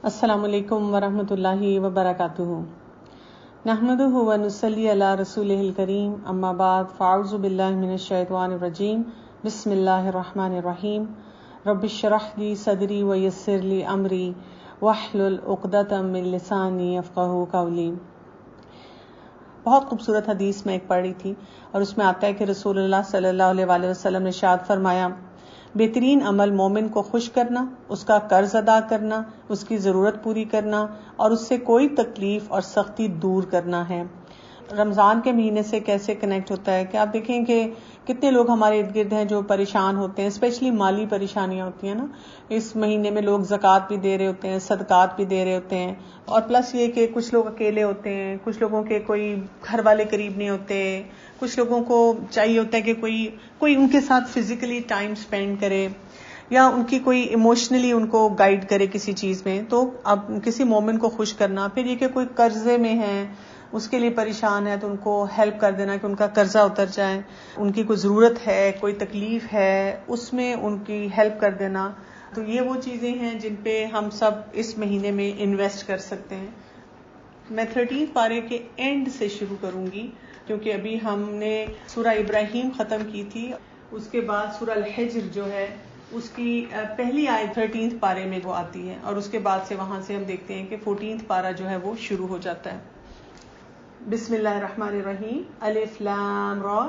السلام علیکم ورحمۃ اللہ وبرکاتہ. نحمدہ ونصلی علی رسولہ الکریم. اما بعد فاعوذ باللہ من الشیطان الرجیم. بسم اللہ الرحمن الرحیم. رب اشرح لی صدری ویسر لی امری واحلل عقدۃ من لسانی یفقہوا قولی. بہت خوبصورت حدیث میں ایک پڑھی تھی اور اس میں آتا ہے کہ رسول اللہ صلی اللہ علیہ وسلم نے ارشاد فرمایا، بہترین عمل مومن کو خوش کرنا، اس کا قرض ادا کرنا، اس کی ضرورت پوری کرنا اور اس سے کوئی تکلیف اور سختی دور کرنا ہے. رمضان کے مہینے سے کیسے کنیکٹ ہوتا ہے کہ آپ دیکھیں کہ کتنے لوگ ہمارے ارد گرد ہیں جو پریشان ہوتے ہیں، اسپیشلی مالی پریشانیاں ہوتی ہیں نا. اس مہینے میں لوگ زکوٰۃ بھی دے رہے ہوتے ہیں، صدقات بھی دے رہے ہوتے ہیں، اور پلس یہ کہ کچھ لوگ اکیلے ہوتے ہیں، کچھ لوگوں کے کوئی گھر والے قریب نہیں ہوتے، کچھ لوگوں کو چاہیے ہوتا ہے کہ کوئی ان کے ساتھ فزیکلی ٹائم اسپینڈ کرے یا ان کی کوئی ایموشنلی ان کو گائیڈ کرے کسی چیز میں. تو اب کسی مومن کو خوش کرنا، پھر یہ کہ کوئی قرضے میں ہے، اس کے لیے پریشان ہے تو ان کو ہیلپ کر دینا کہ ان کا قرضہ اتر جائے، ان کی کوئی ضرورت ہے، کوئی تکلیف ہے، اس میں ان کی ہیلپ کر دینا. تو یہ وہ چیزیں ہیں جن پہ ہم سب اس مہینے میں انویسٹ کر سکتے ہیں. میں 13 پارے کے اینڈ سے شروع کروں گی کیونکہ ابھی ہم نے سورہ ابراہیم ختم کی تھی. اس کے بعد سورہ الحجر جو ہے اس کی پہلی آیت 13 پارے میں وہ آتی ہے اور اس کے بعد سے وہاں سے ہم دیکھتے ہیں کہ 14 پارہ جو ہے وہ شروع ہو جاتا ہے. بسم اللہ الرحمن الرحیم. الف لام را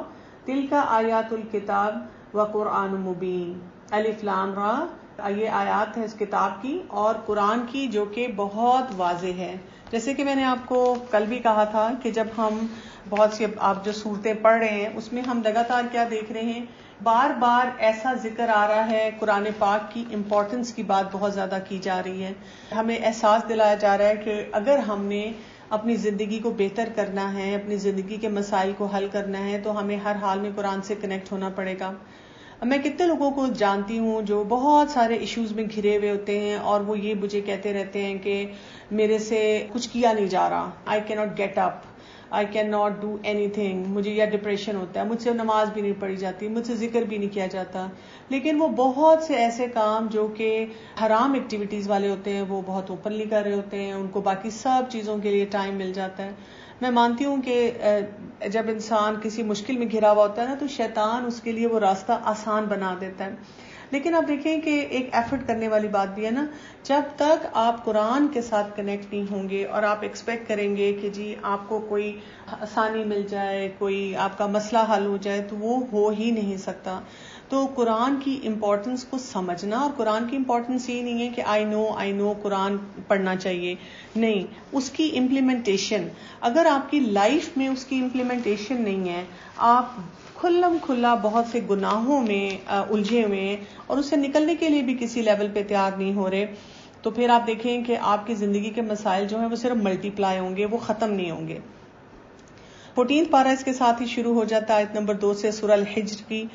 تلک آیات الکتاب و قرآن مبین. الف لام را، یہ آیات ہے اس کتاب کی اور قرآن کی جو کہ بہت واضح ہے. جیسے کہ میں نے آپ کو کل بھی کہا تھا کہ جب ہم بہت سی آپ جو صورتیں پڑھ رہے ہیں اس میں ہم لگاتار کیا دیکھ رہے ہیں، بار بار ایسا ذکر آ رہا ہے، قرآن پاک کی امپورٹنس کی بات بہت زیادہ کی جا رہی ہے. ہمیں احساس دلایا جا رہا ہے کہ اگر ہم نے اپنی زندگی کو بہتر کرنا ہے، اپنی زندگی کے مسائل کو حل کرنا ہے تو ہمیں ہر حال میں قرآن سے کنیکٹ ہونا پڑے گا. میں کتنے لوگوں کو جانتی ہوں جو بہت سارے ایشوز میں گھرے ہوئے ہوتے ہیں اور وہ یہ مجھے کہتے رہتے ہیں کہ میرے سے کچھ کیا نہیں جا رہا، I can not get up, I can not do anything. مجھے یا ڈپریشن ہوتا ہے، مجھ سے نماز بھی نہیں پڑھی جاتی، مجھ سے ذکر بھی نہیں کیا جاتا. لیکن وہ بہت سے ایسے کام جو کہ حرام ایکٹیویٹیز والے ہوتے ہیں وہ بہت اوپنلی کر رہے ہوتے ہیں، ان کو باقی سب چیزوں کے لیے ٹائم مل جاتا ہے. میں مانتی ہوں کہ جب انسان کسی مشکل میں گھرا ہوا ہوتا ہے نا تو شیطان اس کے لیے وہ راستہ آسان بنا دیتا ہے. لیکن آپ دیکھیں کہ ایک ایفرٹ کرنے والی بات بھی ہے نا. جب تک آپ قرآن کے ساتھ کنیکٹ نہیں ہوں گے اور آپ ایکسپیکٹ کریں گے کہ جی آپ کو کوئی آسانی مل جائے، کوئی آپ کا مسئلہ حل ہو جائے، تو وہ ہو ہی نہیں سکتا. تو قرآن کی امپورٹنس کو سمجھنا، اور قرآن کی امپورٹنس یہ نہیں ہے کہ آئی نو قرآن پڑھنا چاہیے، نہیں، اس کی امپلیمنٹیشن. اگر آپ کی لائف میں اس کی امپلیمنٹیشن نہیں ہے، آپ کھلم کھلا بہت سے گناہوں میں الجھے ہوئے ہیں اور اس سے نکلنے کے لیے بھی کسی لیول پہ تیار نہیں ہو رہے، تو پھر آپ دیکھیں کہ آپ کی زندگی کے مسائل جو ہیں وہ صرف ملٹی پلائی ہوں گے، وہ ختم نہیں ہوں گے. 14 پارہ اس کے ساتھ ہی شروع ہو جاتا ہے آیت نمبر 2 سے سورہ الحجر کی.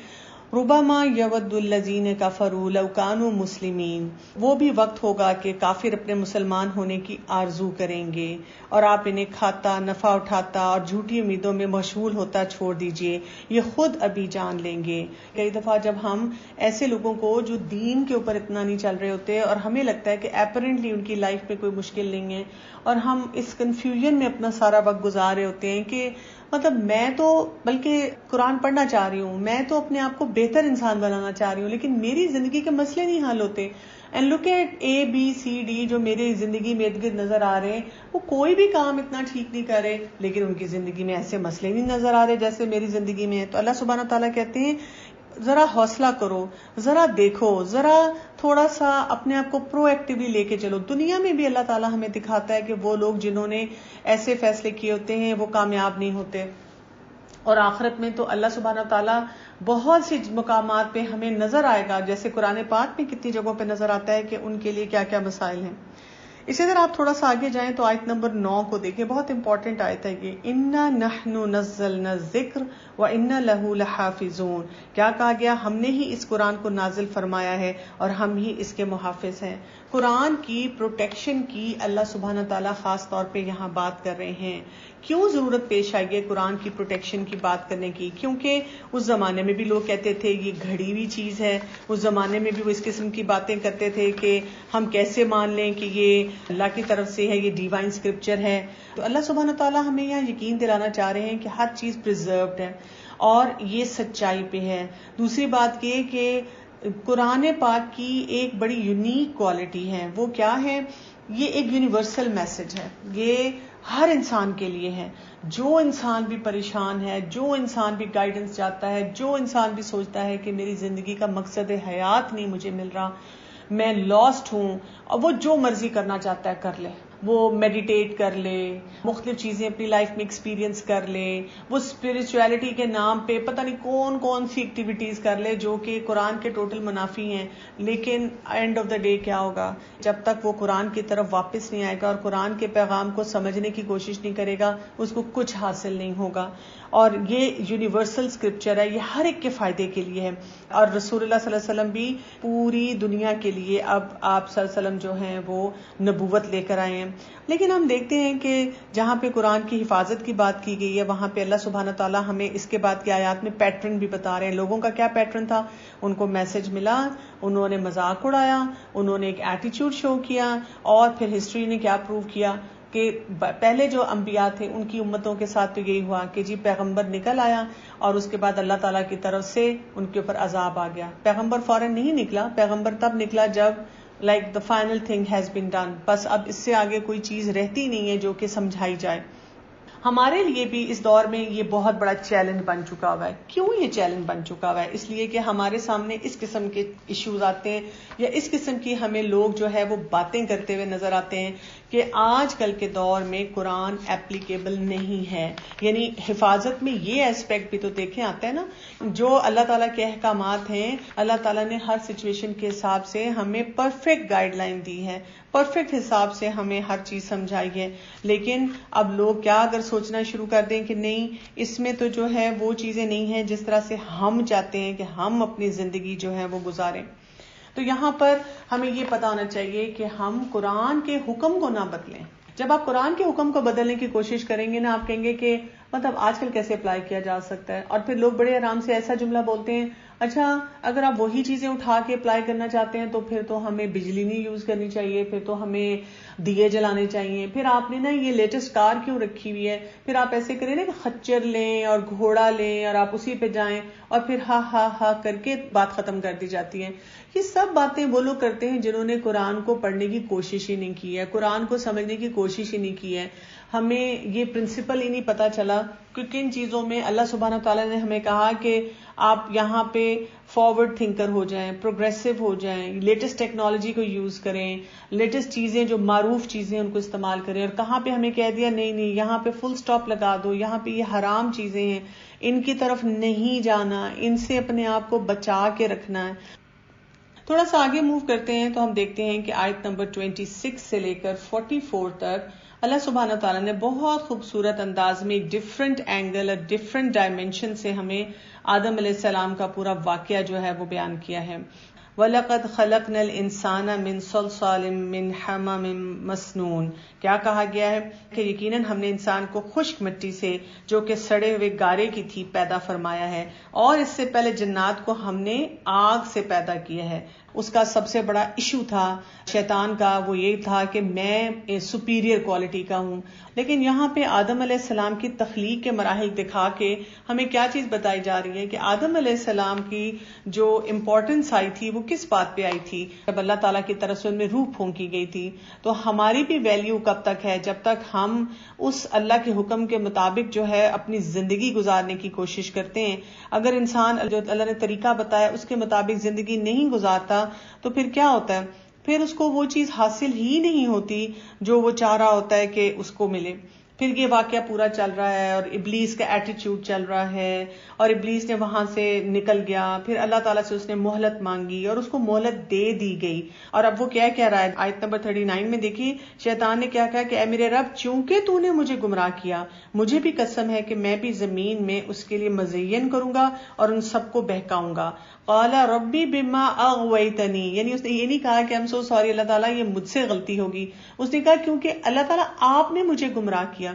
ربما یود الذین کفروا لو کانوا مسلمین. وہ بھی وقت ہوگا کہ کافر اپنے مسلمان ہونے کی آرزو کریں گے اور آپ انہیں کھاتا، نفع اٹھاتا اور جھوٹی امیدوں میں مشغول ہوتا چھوڑ دیجئے، یہ خود ابھی جان لیں گے. کئی دفعہ جب ہم ایسے لوگوں کو جو دین کے اوپر اتنا نہیں چل رہے ہوتے اور ہمیں لگتا ہے کہ اپیرنٹلی ان کی لائف میں کوئی مشکل نہیں ہے اور ہم اس کنفیوژن میں اپنا سارا وقت گزار رہے ہوتے ہیں کہ مطلب میں تو بلکہ قرآن پڑھنا چاہ رہی ہوں، میں تو اپنے آپ کو بہتر انسان بنانا چاہ رہی ہوں، لیکن میری زندگی کے مسئلے نہیں حل ہوتے. اینڈ لک ایٹ ABCD جو میری زندگی میں ارد گرد نظر آ رہے ہیں، وہ کوئی بھی کام اتنا ٹھیک نہیں کر رہے، لیکن ان کی زندگی میں ایسے مسئلے نہیں نظر آ رہے جیسے میری زندگی میں ہے. تو اللہ سبحانہ تعالیٰ کہتے ہیں ذرا حوصلہ کرو، ذرا دیکھو، ذرا تھوڑا سا اپنے آپ کو پرو ایکٹیولی لے کے چلو. دنیا میں بھی اللہ تعالیٰ ہمیں دکھاتا ہے کہ وہ لوگ جنہوں نے ایسے فیصلے کیے ہوتے ہیں وہ کامیاب نہیں ہوتے، اور آخرت میں تو اللہ سبحانہ تعالیٰ بہت سی مقامات پہ ہمیں نظر آئے گا، جیسے قرآن پاک میں کتنی جگہوں پہ نظر آتا ہے کہ ان کے لیے کیا کیا مسائل ہیں. اسی طرح آپ تھوڑا سا آگے جائیں تو آیت نمبر 9 کو دیکھیں، بہت امپورٹنٹ آیت ہے یہ. اِنَّا نَحْنُ نَزَّلْنَا الذِّكْرَ وَإِنَّا لَهُ لَحَافِظُونَ. کیا کہا گیا؟ ہم نے ہی اس قرآن کو نازل فرمایا ہے اور ہم ہی اس کے محافظ ہیں. قرآن کی پروٹیکشن کی اللہ سبحانہ تعالیٰ خاص طور پہ یہاں بات کر رہے ہیں کیوں ضرورت پیش آئی ہے قرآن کی پروٹیکشن کی بات کرنے کی؟ کیونکہ اس زمانے میں بھی لوگ کہتے تھے یہ گھڑی ہوئی چیز ہے، اس زمانے میں بھی وہ اس قسم کی باتیں کرتے تھے کہ ہم کیسے مان لیں کہ یہ اللہ کی طرف سے ہے، یہ ڈیوائن اسکرپچر ہے. تو اللہ سبحانہ تعالیٰ ہمیں یہاں یقین دلانا چاہ رہے ہیں کہ ہر چیز پریزروڈ ہے اور یہ سچائی پہ ہے. دوسری بات یہ کہ قرآن پاک کی ایک بڑی یونیک کوالٹی ہے. وہ کیا ہے؟ یہ ایک یونیورسل میسج ہے، یہ ہر انسان کے لیے ہے. جو انسان بھی پریشان ہے، جو انسان بھی گائیڈنس چاہتا ہے، جو انسان بھی سوچتا ہے کہ میری زندگی کا مقصد حیات نہیں مجھے مل رہا، میں لاسٹ ہوں، اور وہ جو مرضی کرنا چاہتا ہے کر لے. وہ میڈیٹیٹ کر لے، مختلف چیزیں اپنی لائف میں ایکسپیرینس کر لے، وہ اسپرچویلٹی کے نام پہ پتہ نہیں کون سی ایکٹیویٹیز کر لے جو کہ قرآن کے ٹوٹل منافی ہیں. لیکن اینڈ آف دا ڈے کیا ہوگا؟ جب تک وہ قرآن کی طرف واپس نہیں آئے گا اور قرآن کے پیغام کو سمجھنے کی کوشش نہیں کرے گا، اس کو کچھ حاصل نہیں ہوگا. اور یہ یونیورسل اسکرپچر ہے، یہ ہر ایک کے فائدے کے لیے ہے. اور رسول اللہ صلی اللہ علیہ وسلم بھی پوری دنیا کے لیے، اب آپ صلی اللہ علیہ وسلم جو ہیں وہ نبوت لے کر آئے ہیں. لیکن ہم دیکھتے ہیں کہ جہاں پہ قرآن کی حفاظت کی بات کی گئی ہے وہاں پہ اللہ سبحانہ تعالیٰ ہمیں اس کے بعد کی آیات میں پیٹرن بھی بتا رہے ہیں. لوگوں کا کیا پیٹرن تھا؟ ان کو میسج ملا، انہوں نے مذاق اڑایا، انہوں نے ایک ایٹیچیوڈ شو کیا، اور پھر ہسٹری نے کیا پروو کیا کہ پہلے جو انبیاء تھے ان کی امتوں کے ساتھ تو یہی ہوا کہ جی پیغمبر نکل آیا اور اس کے بعد اللہ تعالیٰ کی طرف سے ان کے اوپر عذاب آ گیا. پیغمبر فوراً نہیں نکلا، پیغمبر تب نکلا جب the final thing has been done. بس اب اس سے آگے کوئی چیز رہتی نہیں ہے جو کہ سمجھائی جائے. ہمارے لیے بھی اس دور میں یہ بہت بڑا چیلنج بن چکا ہوا ہے. کیوں یہ چیلنج بن چکا ہوا ہے؟ اس لیے کہ ہمارے سامنے اس قسم کے ایشوز آتے ہیں یا اس قسم کی ہمیں لوگ جو ہے وہ باتیں کرتے ہوئے نظر آتے ہیں کہ آج کل کے دور میں قرآن ایپلیکیبل نہیں ہے. یعنی حفاظت میں یہ ایسپیکٹ بھی تو دیکھیں آتا ہے نا، جو اللہ تعالیٰ کے احکامات ہیں، اللہ تعالیٰ نے ہر سچویشن کے حساب سے ہمیں پرفیکٹ گائیڈ لائن دی ہے، پرفیکٹ حساب سے ہمیں ہر چیز سمجھائی ہے. لیکن اب لوگ کیا اگر سوچنا شروع کر دیں کہ نہیں اس میں تو جو ہے وہ چیزیں نہیں ہیں جس طرح سے ہم چاہتے ہیں کہ ہم اپنی زندگی جو ہے وہ گزاریں. تو یہاں پر ہمیں یہ پتا ہونا چاہیے کہ ہم قرآن کے حکم کو نہ بدلیں. جب آپ قرآن کے حکم کو بدلنے کی کوشش کریں گے نا، آپ کہیں گے کہ مطلب آج کل کیسے اپلائی کیا جا سکتا ہے. اور پھر لوگ بڑے آرام سے ایسا جملہ بولتے ہیں، اچھا اگر آپ وہی چیزیں اٹھا کے اپلائی کرنا چاہتے ہیں تو پھر تو ہمیں بجلی نہیں یوز کرنی چاہیے، پھر تو ہمیں دیے جلانے چاہیے، پھر آپ نے نا یہ لیٹسٹ کار کیوں رکھی ہوئی ہے، پھر آپ ایسے کریں نا کہ خچر لیں اور گھوڑا لیں اور آپ اسی پہ جائیں، اور پھر ہا ہا ہا کر کے بات ختم کر دی جاتی ہے. یہ سب باتیں وہ لوگ کرتے ہیں جنہوں نے قرآن کو پڑھنے کی کوشش ہی نہیں کی ہے، قرآن کو سمجھنے کی کوشش ہی نہیں کی ہے. ہمیں یہ پرنسپل ہی نہیں پتا چلا کہ کن چیزوں میں اللہ سبحانہ تعالیٰ نے ہمیں کہا کہ آپ یہاں پہ فارورڈ تھنکر ہو جائیں، پروگریسو ہو جائیں، لیٹسٹ ٹیکنالوجی کو یوز کریں، لیٹسٹ چیزیں جو معروف چیزیں ان کو استعمال کریں. اور کہاں پہ ہمیں کہہ دیا نہیں یہاں پہ فل سٹاپ لگا دو، یہاں پہ یہ حرام چیزیں ہیں، ان کی طرف نہیں جانا، ان سے اپنے آپ کو بچا کے رکھنا ہے. تھوڑا سا آگے موو کرتے ہیں تو ہم دیکھتے ہیں کہ آیت نمبر 26 سے لے کر 44 تک اللہ سبحانہ تعالیٰ نے بہت خوبصورت انداز میں ایک ڈفرنٹ اینگل اور ڈفرنٹ ڈائمینشن سے ہمیں آدم علیہ السلام کا پورا واقعہ جو ہے وہ بیان کیا ہے. وَلَقَدْ خَلَقْنَا الْإِنسَانَ مِنْ صَلْصَالٍ مِنْ حَمَإٍ مَسْنُونٍ. کیا کہا گیا ہے کہ یقیناً ہم نے انسان کو خشک مٹی سے جو کہ سڑے ہوئے گارے کی تھی پیدا فرمایا ہے، اور اس سے پہلے جنات کو ہم نے آگ سے پیدا کیا ہے. اس کا سب سے بڑا ایشو تھا شیطان کا، وہ یہ تھا کہ میں سپیریئر کوالٹی کا ہوں. لیکن یہاں پہ آدم علیہ السلام کی تخلیق کے مراحل دکھا کے ہمیں کیا چیز بتائی جا رہی ہے کہ آدم علیہ السلام کی جو امپورٹنس آئی تھی وہ کس بات پہ آئی تھی؟ جب اللہ تعالیٰ کی طرف سے ان میں روح پھونکی گئی تھی. تو ہماری بھی ویلیو کب تک ہے؟ جب تک ہم اس اللہ کے حکم کے مطابق جو ہے اپنی زندگی گزارنے کی کوشش کرتے ہیں. اگر انسان جو اللہ نے طریقہ بتایا اس کے مطابق زندگی نہیں گزارتا تو پھر کیا ہوتا ہے؟ پھر اس کو وہ چیز حاصل ہی نہیں ہوتی جو وہ چاہ رہا ہوتا ہے کہ اس کو ملے. پھر یہ واقعہ پورا چل رہا ہے اور ابلیس کا ایٹیچیوڈ چل رہا ہے اور ابلیس نے وہاں سے نکل گیا. پھر اللہ تعالیٰ سے اس نے مہلت مانگی اور اس کو مہلت دے دی گئی. اور اب وہ کیا کہہ رہا ہے آیت نمبر 39 میں دیکھیے شیطان نے کیا کہا کہ اے میرے رب چونکہ تو نے مجھے گمراہ کیا، مجھے بھی قسم ہے کہ میں بھی زمین میں اس کے لیے مزین کروں گا اور ان سب کو بہکاؤں گا. قال ربی بما اغویتنی، یعنی اس نے یہ نہیں کہا کہ I'm so sorry اللہ تعالیٰ یہ مجھ سے غلطی ہوگی، اس نے کہا کیونکہ اللہ تعالیٰ آپ نے مجھے گمراہ کیا.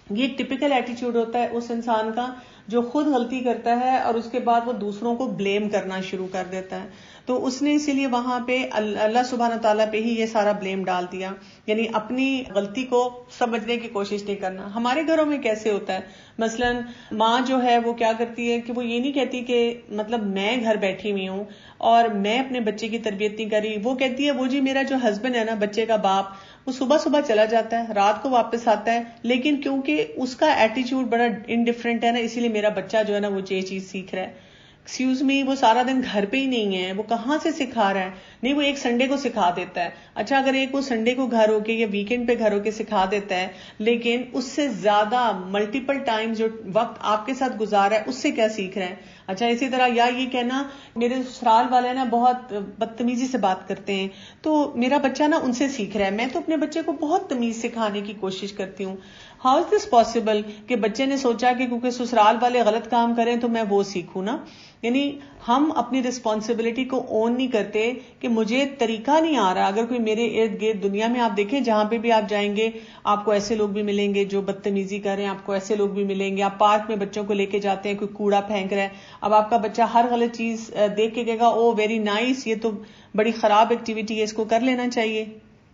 یہ ایک ٹپیکل ایٹیچیوڈ ہوتا ہے اس انسان کا جو خود غلطی کرتا ہے اور اس کے بعد وہ دوسروں کو بلیم کرنا شروع کر دیتا ہے. تو اس نے اسی لیے وہاں پہ اللہ سبحانہ تعالیٰ پہ ہی یہ سارا بلیم ڈال دیا, یعنی اپنی غلطی کو سمجھنے کی کوشش نہیں کرنا. ہمارے گھروں میں کیسے ہوتا ہے, مثلاً ماں جو ہے وہ کیا کرتی ہے کہ وہ یہ نہیں کہتی کہ مطلب میں گھر بیٹھی ہوئی ہوں اور میں اپنے بچے کی تربیت نہیں کر رہی, وہ کہتی ہے وہ جی میرا جو ہسبینڈ ہے نا, بچے کا باپ, وہ صبح صبح چلا جاتا ہے, رات کو واپس آتا ہے, لیکن کیونکہ اس کا ایٹیچیوڈ بڑا انڈیفرنٹ ہے نا, اسی لیے میرا بچہ جو ہے نا وہ یہ چیز سیکھ رہا ہے. ایکسکیوز می, وہ سارا دن گھر پہ ہی نہیں ہے, وہ کہاں سے سکھا رہا ہے؟ نہیں, وہ ایک سنڈے کو سکھا دیتا ہے. اچھا, اگر ایک وہ سنڈے کو گھر ہو کے یا ویکینڈ پہ گھر ہو کے سکھا دیتا ہے, لیکن اس سے زیادہ ملٹیپل ٹائم جو وقت آپ کے ساتھ گزارا ہے اس سے کیا سیکھ رہے ہیں؟ اچھا, اسی طرح یا یہ کہنا میرے سسرال والے نا بہت بدتمیزی سے بات کرتے ہیں تو میرا بچہ نا ان سے سیکھ رہا ہے, میں تو اپنے بچے کو بہت تمیز سکھانے کی کوشش کرتی ہوں. ہاؤ از دس پاسبل کہ بچے نے سوچا کہ کیونکہ سسرال والے غلط کام کریں تو میں وہ سیکھوں نا. یعنی ہم اپنی رسپانسبلٹی کو اون نہیں کرتے کہ مجھے طریقہ نہیں آ رہا. اگر کوئی میرے ارد گرد دنیا میں آپ دیکھیں جہاں پہ بھی آپ جائیں گے آپ کو ایسے لوگ بھی ملیں گے جو بدتمیزی کر رہے ہیں, آپ کو ایسے لوگ بھی ملیں گے. آپ پارک میں بچوں کو لے کے جاتے ہیں, کوئی کوڑا پھینک رہا ہے, اب آپ کا بچہ ہر غلط چیز دیکھ کے کہے گا او ویری نائس, یہ تو بڑی خراب ایکٹیویٹی ہے, اس کو کر لینا چاہیے.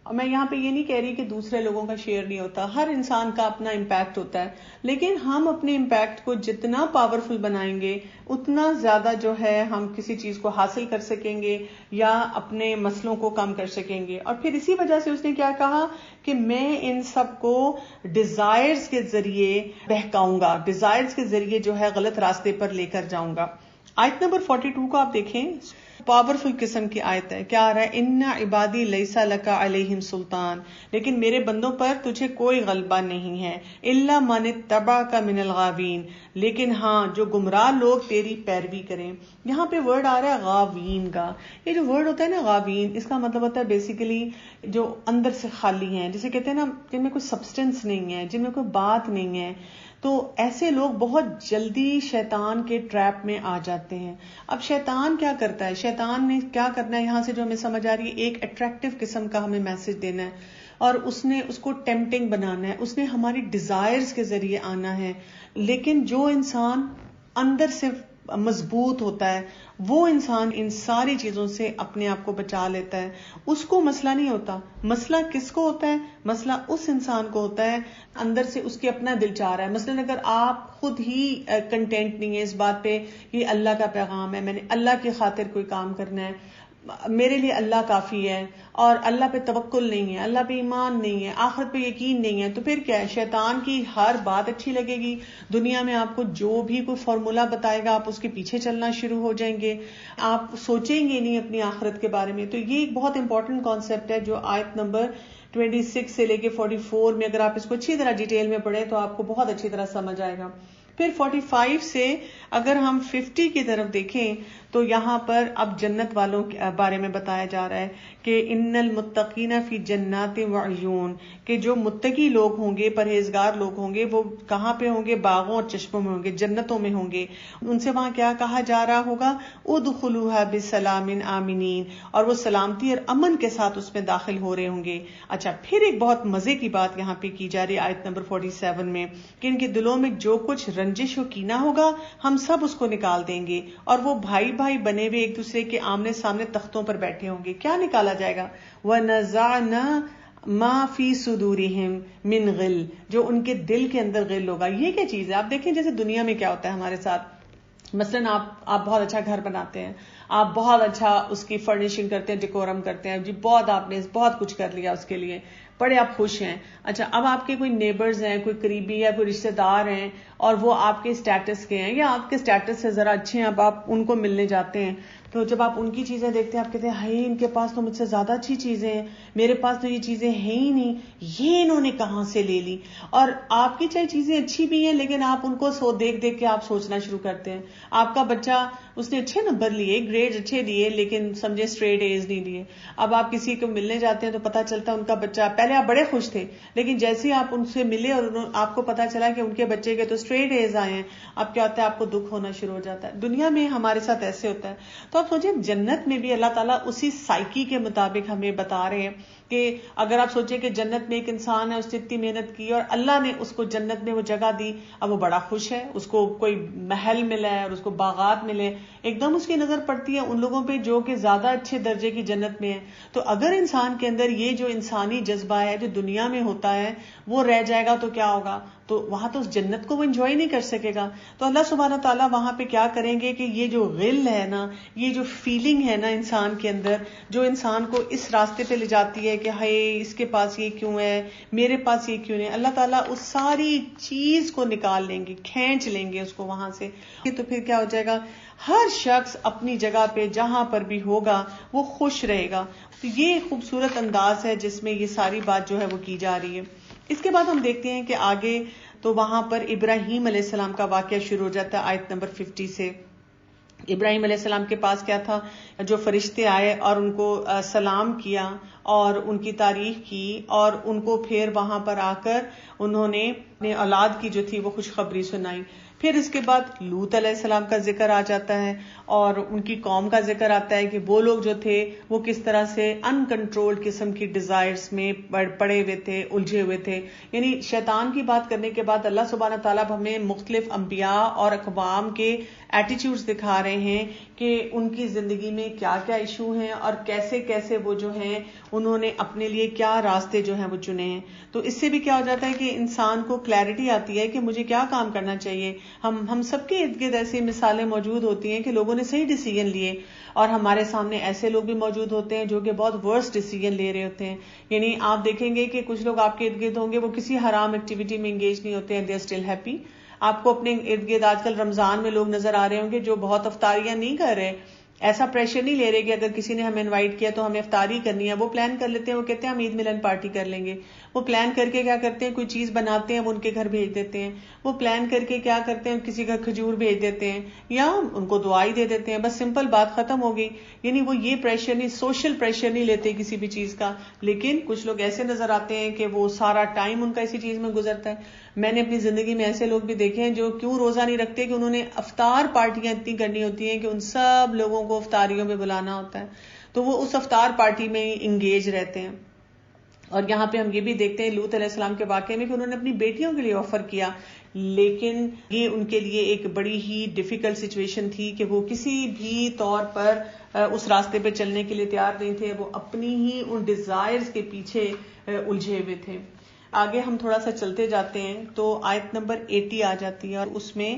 اور میں یہاں پہ یہ نہیں کہہ رہی کہ دوسرے لوگوں کا شیئر نہیں ہوتا, ہر انسان کا اپنا امپیکٹ ہوتا ہے, لیکن ہم اپنے امپیکٹ کو جتنا پاورفل بنائیں گے اتنا زیادہ جو ہے ہم کسی چیز کو حاصل کر سکیں گے یا اپنے مسئلوں کو کم کر سکیں گے. اور پھر اسی وجہ سے اس نے کیا کہا کہ میں ان سب کو ڈیزائرز کے ذریعے بہکاؤں گا, ڈیزائرز کے ذریعے جو ہے غلط راستے پر لے کر جاؤں گا. آیت نمبر 42 کو آپ دیکھیں, پاورفل قسم کی آیت ہے. کیا آ رہا ہے؟ ان عبادی لیسا لکا علیہم سلطان, لیکن میرے بندوں پر تجھے کوئی غلبہ نہیں ہے. الا من اتبعک من الغاوین, لیکن ہاں جو گمراہ لوگ تیری پیروی کریں. یہاں پہ ورڈ آ رہا ہے غاوین کا. یہ جو ورڈ ہوتا ہے نا غاوین, اس کا مطلب ہوتا ہے بیسیکلی جو اندر سے خالی ہیں, جسے کہتے ہیں نا جن میں کوئی سبسٹنس نہیں ہے, جن میں کوئی بات نہیں ہے. تو ایسے لوگ بہت جلدی شیطان کے ٹریپ میں آ جاتے ہیں. اب شیطان کیا کرتا ہے؟ شیطان نے کیا کرنا ہے یہاں سے جو ہمیں سمجھ آ رہی ہے, ایک اٹریکٹیو قسم کا ہمیں میسج دینا ہے اور اس نے اس کو ٹیمپٹنگ بنانا ہے, اس نے ہماری ڈیزائرز کے ذریعے آنا ہے. لیکن جو انسان اندر سے مضبوط ہوتا ہے وہ انسان ان ساری چیزوں سے اپنے آپ کو بچا لیتا ہے. اس کو مسئلہ نہیں ہوتا. مسئلہ کس کو ہوتا ہے؟ مسئلہ اس انسان کو ہوتا ہے اندر سے اس کے اپنا دل چاہ رہا ہے. مثلا اگر آپ خود ہی کنٹینٹ نہیں ہے اس بات پہ یہ اللہ کا پیغام ہے, میں نے اللہ کی خاطر کوئی کام کرنا ہے, میرے لیے اللہ کافی ہے, اور اللہ پہ توکل نہیں ہے, اللہ پہ ایمان نہیں ہے, آخرت پہ یقین نہیں ہے, تو پھر کیا ہے؟ شیطان کی ہر بات اچھی لگے گی. دنیا میں آپ کو جو بھی کوئی فارمولا بتائے گا آپ اس کے پیچھے چلنا شروع ہو جائیں گے, آپ سوچیں گے نہیں اپنی آخرت کے بارے میں. تو یہ ایک بہت امپورٹنٹ کانسیپٹ ہے جو آیت نمبر 26 سے لے کے 44 میں اگر آپ اس کو اچھی طرح ڈیٹیل میں پڑھیں تو آپ کو بہت اچھی طرح سمجھ آئے گا. پھر 45 سے اگر ہم 50 کی طرف دیکھیں تو یہاں پر اب جنت والوں کے بارے میں بتایا جا رہا ہے کہ ان المتقین فی جنات وعیون, کہ جو متقی لوگ ہوں گے, پرہیزگار لوگ ہوں گے, وہ کہاں پہ ہوں گے؟ باغوں اور چشموں میں ہوں گے, جنتوں میں ہوں گے. ان سے وہاں کیا کہا جا رہا ہوگا؟ ادخلوها بسلام آمنین, اور وہ سلامتی اور امن کے ساتھ اس میں داخل ہو رہے ہوں گے. اچھا, پھر ایک بہت مزے کی بات یہاں پہ کی جا رہی ہے آیت نمبر 47 میں کہ ان کے دلوں میں جو کچھ رنجش و کینہ ہوگا ہم سب اس کو نکال دیں گے, اور وہ بھائی بھائی بنے ہوئے ایک دوسرے کے آمنے سامنے تختوں پر بیٹھے ہوں گے. کیا نکالا جائے گا؟ وَنَزَعْنَا مَا فِي صُدُورِهِمْ مِنْ غِلٍّ, جو ان کے دل کے اندر غل ہوگا. یہ کیا چیز ہے؟ آپ دیکھیں جیسے دنیا میں کیا ہوتا ہے ہمارے ساتھ, مثلاً آپ بہت اچھا گھر بناتے ہیں, آپ بہت اچھا اس کی فرنیشنگ کرتے ہیں, ڈیکورم کرتے ہیں, جی بہت آپ نے بہت کچھ کر لیا اس کے لیے, بڑے آپ خوش ہیں. اچھا, اب آپ کے کوئی نیبرز ہیں, کوئی قریبی یا کوئی رشتہ دار ہیں اور وہ آپ کے اسٹیٹس کے ہیں یا آپ کے اسٹیٹس سے ذرا اچھے ہیں, اب آپ ان کو ملنے جاتے ہیں تو جب آپ ان کی چیزیں دیکھتے ہیں آپ کہتے ہیں ہائی ان کے پاس تو مجھ سے زیادہ اچھی چیزیں ہیں, میرے پاس تو یہ چیزیں ہیں ہی نہیں, یہ انہوں نے کہاں سے لے لی. اور آپ کی چاہے چیزیں اچھی بھی ہیں لیکن آپ ان کو دیکھ دیکھ کے آپ سوچنا شروع کرتے ہیں. آپ کا بچہ اس نے اچھے نمبر لیے, گریڈ اچھے لیے, لیکن سمجھے اسٹریٹ ایز نہیں لیے. اب آپ کسی کو ملنے جاتے ہیں تو پتا چلتا ہے ان کا بچہ, پہلے آپ بڑے خوش تھے لیکن جیسے ہی آپ ان سے ملے اور آپ کو پتا چلا کہ ان کے بچے کے تو اسٹریٹ ایز آئے ہیں, اب کیا ہوتا ہے؟ آپ کو دکھ ہونا شروع ہو جاتا ہے. دنیا میں ہمارے ساتھ ایسے ہوتا ہے. تو آپ سوچیں جنت میں بھی اللہ تعالیٰ اسی سائیکی کے مطابق ہمیں بتا رہے ہیں کہ اگر آپ سوچیں کہ جنت میں ایک انسان ہے، اس نے اتنی محنت کی اور اللہ نے اس کو جنت میں وہ جگہ دی، اب وہ بڑا خوش ہے، اس کو کوئی محل ملا ہے اور اس کو باغات ملے، ایک دم اس کی نظر پڑتی ہے ان لوگوں پہ جو کہ زیادہ اچھے درجے کی جنت میں ہے. تو اگر انسان کے اندر یہ جو انسانی جذبہ ہے جو دنیا میں ہوتا ہے وہ رہ جائے گا تو کیا ہوگا؟ تو وہاں تو اس جنت کو وہ انجوائے نہیں کر سکے گا. تو اللہ سبحانہ تعالیٰ وہاں پہ کیا کریں گے کہ یہ جو غل ہے نا، یہ جو فیلنگ ہے نا انسان کے اندر، جو انسان کو اس راستے پہ لے جاتی ہے کہ ہائے اس کے پاس یہ کیوں ہے، میرے پاس یہ کیوں نہیں، اللہ تعالیٰ اس ساری چیز کو نکال لیں گے، کھینچ لیں گے اس کو وہاں سے. تو پھر کیا ہو جائے گا؟ ہر شخص اپنی جگہ پہ جہاں پر بھی ہوگا وہ خوش رہے گا. تو یہ خوبصورت انداز ہے جس میں یہ ساری بات جو ہے وہ کی جا رہی ہے. اس کے بعد ہم دیکھتے ہیں کہ آگے تو وہاں پر ابراہیم علیہ السلام کا واقعہ شروع ہو جاتا ہے آیت نمبر 50 سے. ابراہیم علیہ السلام کے پاس کیا تھا؟ جو فرشتے آئے اور ان کو سلام کیا اور ان کی تعریف کی اور ان کو پھر وہاں پر آ کر انہوں نے اپنے اولاد کی جو تھی وہ خوشخبری سنائی. پھر اس کے بعد لوط علیہ السلام کا ذکر آ جاتا ہے اور ان کی قوم کا ذکر آتا ہے کہ وہ لوگ جو تھے وہ کس طرح سے ان کنٹرولڈ قسم کی ڈیزائرز میں پڑے ہوئے تھے، الجھے ہوئے تھے. یعنی شیطان کی بات کرنے کے بعد اللہ سبحانہ تعالیٰ ہمیں مختلف انبیاء اور اقوام کے ایٹیٹیوڈز دکھا رہے ہیں کہ ان کی زندگی میں کیا کیا ایشو ہیں اور کیسے کیسے وہ جو ہیں انہوں نے اپنے لیے کیا راستے جو ہیں وہ چنے ہیں. تو اس سے بھی کیا ہو جاتا ہے کہ انسان کو کلیئرٹی آتی ہے کہ مجھے کیا کام کرنا چاہیے. ہم سب کے ارد گرد ایسی مثالیں موجود ہوتی ہیں کہ لوگوں نے صحیح ڈیسیژن لیے اور ہمارے سامنے ایسے لوگ بھی موجود ہوتے ہیں جو کہ بہت ورسٹ ڈیسیژن لے رہے ہوتے ہیں. یعنی آپ دیکھیں گے کہ کچھ لوگ آپ کے ارد گرد ہوں گے وہ کسی حرام ایکٹیویٹی میں انگیج نہیں ہوتے ہیں، دے آر اسٹل ہیپی. آپ کو اپنے ارد گرد آج کل رمضان میں لوگ نظر آ رہے ہوں گے جو بہت افطاریاں نہیں کر رہے، ایسا پریشر نہیں لے رہے کہ اگر کسی نے ہمیں انوائٹ کیا تو ہمیں افطاری کرنی ہے. وہ پلان کر لیتے ہیں، وہ کہتے ہیں ہم عید ملن پارٹی کر لیں گے. وہ پلان کر کے کیا کرتے ہیں، کوئی چیز بناتے ہیں وہ ان کے گھر بھیج دیتے ہیں. وہ پلان کر کے کیا کرتے ہیں، کسی کا کھجور بھیج دیتے ہیں یا ان کو دعائی دے دیتے ہیں، بس سمپل بات ختم ہو گئی. یعنی وہ یہ پریشر نہیں، سوشل پریشر نہیں لیتے کسی بھی چیز کا. لیکن کچھ لوگ ایسے نظر آتے ہیں کہ وہ سارا ٹائم ان کا اسی چیز میں گزرتا ہے. میں نے اپنی زندگی میں ایسے لوگ بھی دیکھے ہیں جو کیوں روزہ نہیں رکھتے کہ انہوں نے افطار پارٹیاں اتنی کرنی ہوتی ہیں کہ ان سب لوگوں کو افطاریوں میں بلانا ہوتا ہے، تو وہ اس افطار پارٹی میں انگیج رہتے ہیں. اور یہاں پہ ہم یہ بھی دیکھتے ہیں لوط علیہ السلام کے واقعے میں کہ انہوں نے اپنی بیٹیوں کے لیے آفر کیا، لیکن یہ ان کے لیے ایک بڑی ہی ڈیفیکلٹ سچویشن تھی کہ وہ کسی بھی طور پر اس راستے پہ چلنے کے لیے تیار نہیں تھے. وہ اپنی ہی ان ڈیزائرز کے پیچھے الجھے ہوئے تھے. آگے ہم تھوڑا سا چلتے جاتے ہیں تو آیت نمبر 80 آ جاتی ہے اور اس میں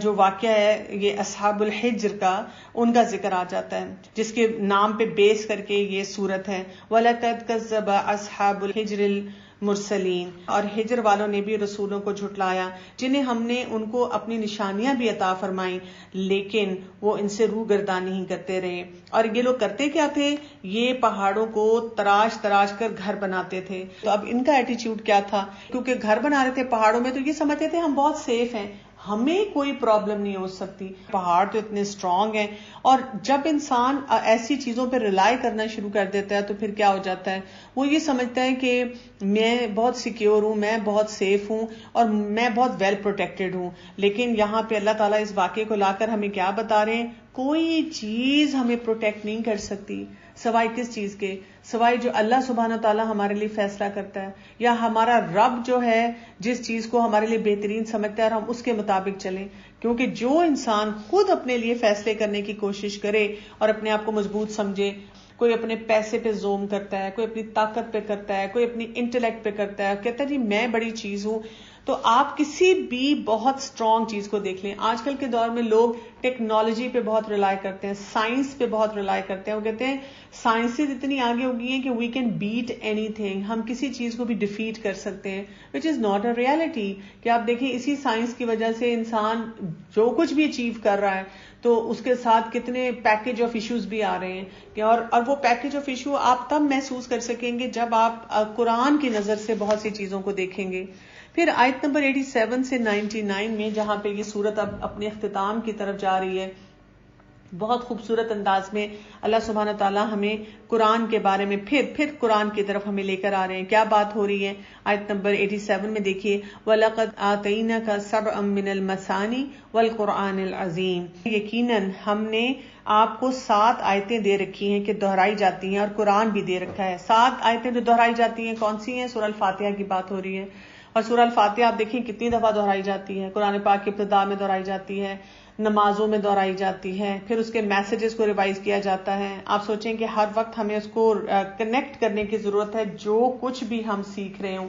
جو واقعہ ہے یہ اصحاب الحجر کا، ان کا ذکر آ جاتا ہے جس کے نام پہ بیس کر کے یہ سورت ہے. وَلَقَدْ كَذَّبَ أَصْحَابُ الْحِجْرِ الْمُرْسَلِينَ، اور ہجر والوں نے بھی رسولوں کو جھٹلایا جنہیں ہم نے ان کو اپنی نشانیاں بھی عطا فرمائیں، لیکن وہ ان سے روگردانی نہیں کرتے رہے. اور یہ لوگ کرتے کیا تھے؟ یہ پہاڑوں کو تراش تراش کر گھر بناتے تھے. تو اب ان کا ایٹیچیوڈ کیا تھا؟ کیونکہ گھر بنا رہے تھے پہاڑوں میں تو یہ سمجھتے تھے ہم بہت سیف ہیں، ہمیں کوئی پرابلم نہیں ہو سکتی، پہاڑ تو اتنے اسٹرانگ ہیں. اور جب انسان ایسی چیزوں پہ ریلائی کرنا شروع کر دیتا ہے تو پھر کیا ہو جاتا ہے، وہ یہ سمجھتا ہے کہ میں بہت سیکیور ہوں، میں بہت سیف ہوں اور میں بہت ویل پروٹیکٹڈ ہوں. لیکن یہاں پہ اللہ تعالیٰ اس واقعے کو لا کر ہمیں کیا بتا رہے ہیں؟ کوئی چیز ہمیں پروٹیکٹ نہیں کر سکتی سوائے کس چیز کے؟ سوائے جو اللہ سبحانہ تعالیٰ ہمارے لیے فیصلہ کرتا ہے، یا ہمارا رب جو ہے جس چیز کو ہمارے لیے بہترین سمجھتا ہے اور ہم اس کے مطابق چلیں. کیونکہ جو انسان خود اپنے لیے فیصلے کرنے کی کوشش کرے اور اپنے آپ کو مضبوط سمجھے، کوئی اپنے پیسے پہ زوم کرتا ہے، کوئی اپنی طاقت پہ کرتا ہے، کوئی اپنی انٹلیکٹ پہ کرتا ہے، کہتا ہے جی میں بڑی چیز ہوں. تو آپ کسی بھی بہت اسٹرانگ چیز کو دیکھ لیں. آج کل کے دور میں لوگ ٹیکنالوجی پہ بہت ریلائی کرتے ہیں، سائنس پہ بہت ریلائی کرتے ہیں. وہ کہتے ہیں سائنسز اتنی آگے ہو گئی ہیں کہ we can beat anything, ہم کسی چیز کو بھی ڈیفیٹ کر سکتے ہیں، وچ از ناٹ اے ریالٹی. کہ آپ دیکھیں اسی سائنس کی وجہ سے انسان جو کچھ بھی اچیو کر رہا ہے تو اس کے ساتھ کتنے پیکج آف ایشوز بھی آ رہے ہیں. اور وہ پیکج آف ایشو آپ تب محسوس کر سکیں گے جب آپ قرآن کی نظر سے بہت سی چیزوں کو دیکھیں گے. پھر آیت نمبر 87 سے 99 میں جہاں پہ یہ سورت اب اپنے اختتام کی طرف جا رہی ہے بہت خوبصورت انداز میں اللہ سبحانہ تعالیٰ ہمیں قرآن کے بارے میں پھر قرآن کی طرف ہمیں لے کر آ رہے ہیں. کیا بات ہو رہی ہے آیت نمبر 87 میں دیکھیے وَلَقَدْ آتَيْنَاكَ سَبْعًا مِّنَ الْمَثَانِي وَالْقُرْآنِ الْعَظِيمِ, یقیناً ہم نے آپ کو 7 آیتیں دے رکھی ہیں کہ دہرائی جاتی ہیں, اور قرآن بھی دے رکھا ہے. 7 آیتیں جو دہرائی جاتی ہیں کون سی ہیں؟ سورہ الفاتحہ کی بات ہو رہی ہے. اور سورہ الفاتحہ آپ دیکھیں کتنی دفعہ دہرائی جاتی ہے. قرآن پاک کی ابتدا میں دہرائی جاتی ہے, نمازوں میں دہرائی جاتی ہے, پھر اس کے میسیجز کو ریوائز کیا جاتا ہے. آپ سوچیں کہ ہر وقت ہمیں اس کو کنیکٹ کرنے کی ضرورت ہے جو کچھ بھی ہم سیکھ رہے ہوں.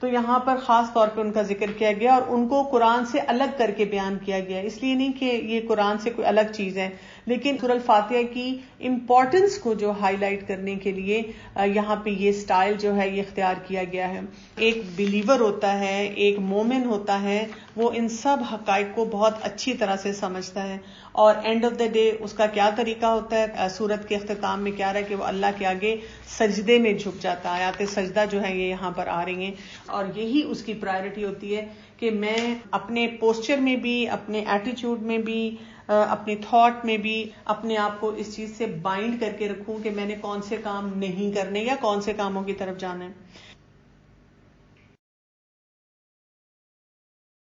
تو یہاں پر خاص طور پہ ان کا ذکر کیا گیا اور ان کو قرآن سے الگ کر کے بیان کیا گیا. اس لیے نہیں کہ یہ قرآن سے کوئی الگ چیز ہے, لیکن سورہ الفاتحہ کی امپورٹنس کو جو ہائی لائٹ کرنے کے لیے یہاں پہ یہ سٹائل جو ہے یہ اختیار کیا گیا ہے. ایک بلیور ہوتا ہے, ایک مومن ہوتا ہے, وہ ان سب حقائق کو بہت اچھی طرح سے سمجھتا ہے, اور اینڈ آف دا ڈے اس کا کیا طریقہ ہوتا ہے؟ سورت کے اختتام میں کیا رہا ہے کہ وہ اللہ کے آگے سجدے میں جھک جاتا ہے. آیات سجدہ جو ہے یہ یہاں پر آ رہی ہیں, اور یہی اس کی پرائرٹی ہوتی ہے کہ میں اپنے پوسچر میں بھی, اپنے ایٹیچیوڈ میں بھی, اپنی تھاٹ میں بھی اپنے آپ کو اس چیز سے بائنڈ کر کے رکھوں کہ میں نے کون سے کام نہیں کرنے یا کون سے کاموں کی طرف جانا ہے.